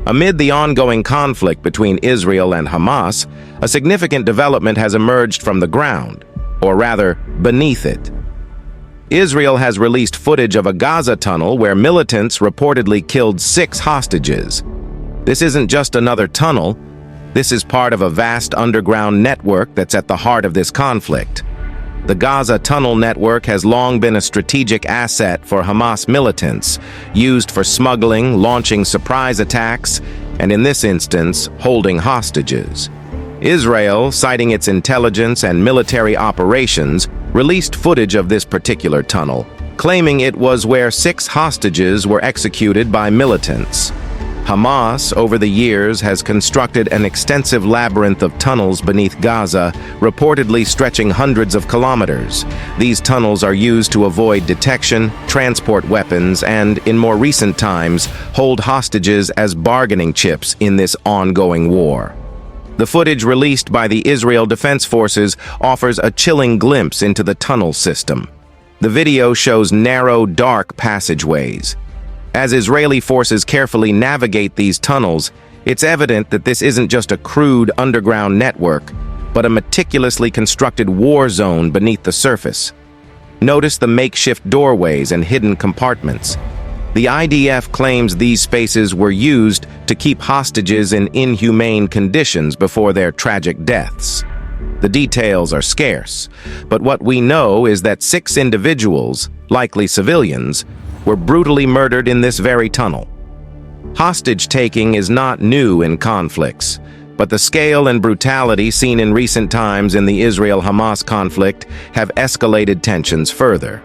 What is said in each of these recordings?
Amid the ongoing conflict between Israel and Hamas, a significant development has emerged from the ground, or rather, beneath it. Israel has released footage of a Gaza tunnel where militants reportedly killed 6 hostages. This isn't just another tunnel. This is part of a vast underground network that's at the heart of this conflict. The Gaza tunnel network has long been a strategic asset for Hamas militants, used for smuggling, launching surprise attacks, and in this instance, holding hostages. Israel, citing its intelligence and military operations, released footage of this particular tunnel, claiming it was where 6 hostages were executed by militants. Hamas, over the years, has constructed an extensive labyrinth of tunnels beneath Gaza, reportedly stretching hundreds of kilometers. These tunnels are used to avoid detection, transport weapons, and, in more recent times, hold hostages as bargaining chips in this ongoing war. The footage released by the Israel Defense Forces offers a chilling glimpse into the tunnel system. The video shows narrow, dark passageways. As Israeli forces carefully navigate these tunnels, it's evident that this isn't just a crude underground network, but a meticulously constructed war zone beneath the surface. Notice the makeshift doorways and hidden compartments. The IDF claims these spaces were used to keep hostages in inhumane conditions before their tragic deaths. The details are scarce, but what we know is that 6 individuals, likely civilians, were brutally murdered in this very tunnel. Hostage-taking is not new in conflicts, but the scale and brutality seen in recent times in the Israel-Hamas conflict have escalated tensions further.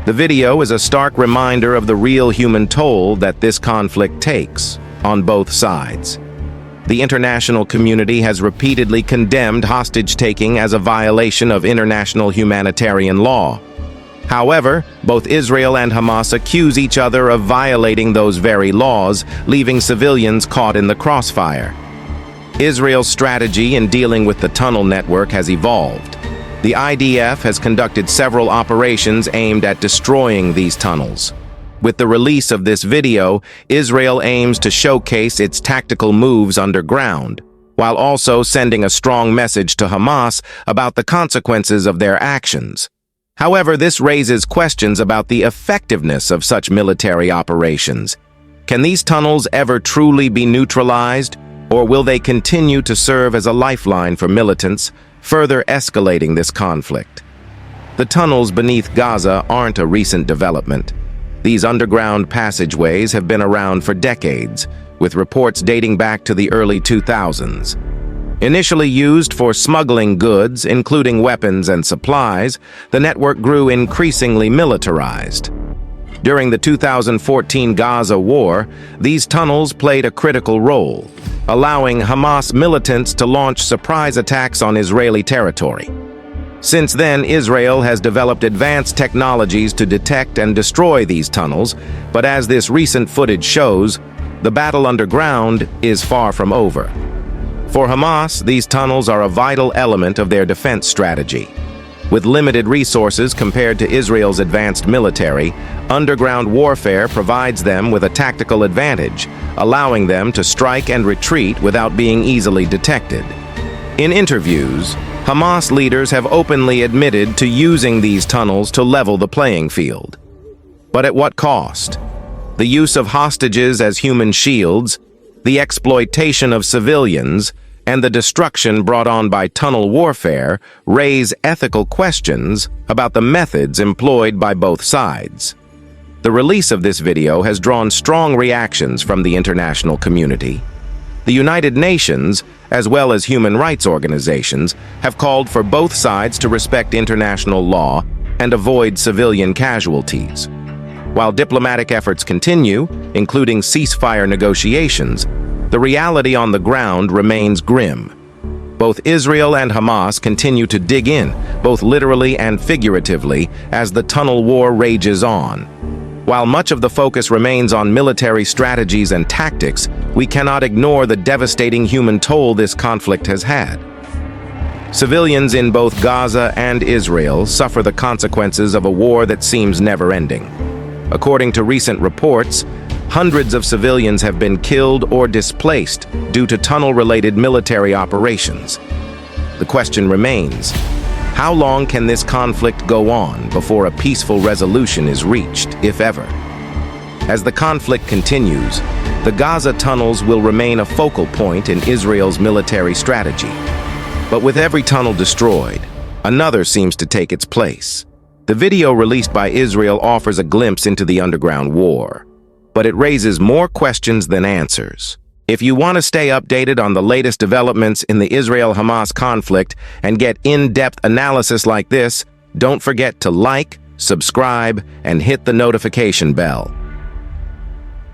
The video is a stark reminder of the real human toll that this conflict takes, on both sides. The international community has repeatedly condemned hostage-taking as a violation of international humanitarian law. However, both Israel and Hamas accuse each other of violating those very laws, leaving civilians caught in the crossfire. Israel's strategy in dealing with the tunnel network has evolved. The IDF has conducted several operations aimed at destroying these tunnels. With the release of this video, Israel aims to showcase its tactical moves underground, while also sending a strong message to Hamas about the consequences of their actions. However, this raises questions about the effectiveness of such military operations. Can these tunnels ever truly be neutralized, or will they continue to serve as a lifeline for militants, further escalating this conflict? The tunnels beneath Gaza aren't a recent development. These underground passageways have been around for decades, with reports dating back to the early 2000s. Initially used for smuggling goods, including weapons and supplies, the network grew increasingly militarized. During the 2014 Gaza war, these tunnels played a critical role, allowing Hamas militants to launch surprise attacks on Israeli territory. Since then, Israel has developed advanced technologies to detect and destroy these tunnels, but as this recent footage shows, the battle underground is far from over. For Hamas, these tunnels are a vital element of their defense strategy. With limited resources compared to Israel's advanced military, underground warfare provides them with a tactical advantage, allowing them to strike and retreat without being easily detected. In interviews, Hamas leaders have openly admitted to using these tunnels to level the playing field. But at what cost? The use of hostages as human shields, the exploitation of civilians, and the destruction brought on by tunnel warfare raise ethical questions about the methods employed by both sides. The release of this video has drawn strong reactions from the international community. The United Nations, as well as human rights organizations, have called for both sides to respect international law and avoid civilian casualties. While diplomatic efforts continue, including ceasefire negotiations, the reality on the ground remains grim. Both Israel and Hamas continue to dig in, both literally and figuratively, as the tunnel war rages on. While much of the focus remains on military strategies and tactics, we cannot ignore the devastating human toll this conflict has had. Civilians in both Gaza and Israel suffer the consequences of a war that seems never-ending. According to recent reports, Hundreds of civilians have been killed or displaced due to tunnel-related military operations. The question remains, how long can this conflict go on before a peaceful resolution is reached, if ever? As the conflict continues, the Gaza tunnels will remain a focal point in Israel's military strategy. But with every tunnel destroyed, another seems to take its place. The video released by Israel offers a glimpse into the underground war, but it raises more questions than answers. If you want to stay updated on the latest developments in the Israel-Hamas conflict and get in-depth analysis like this, don't forget to like, subscribe, and hit the notification bell.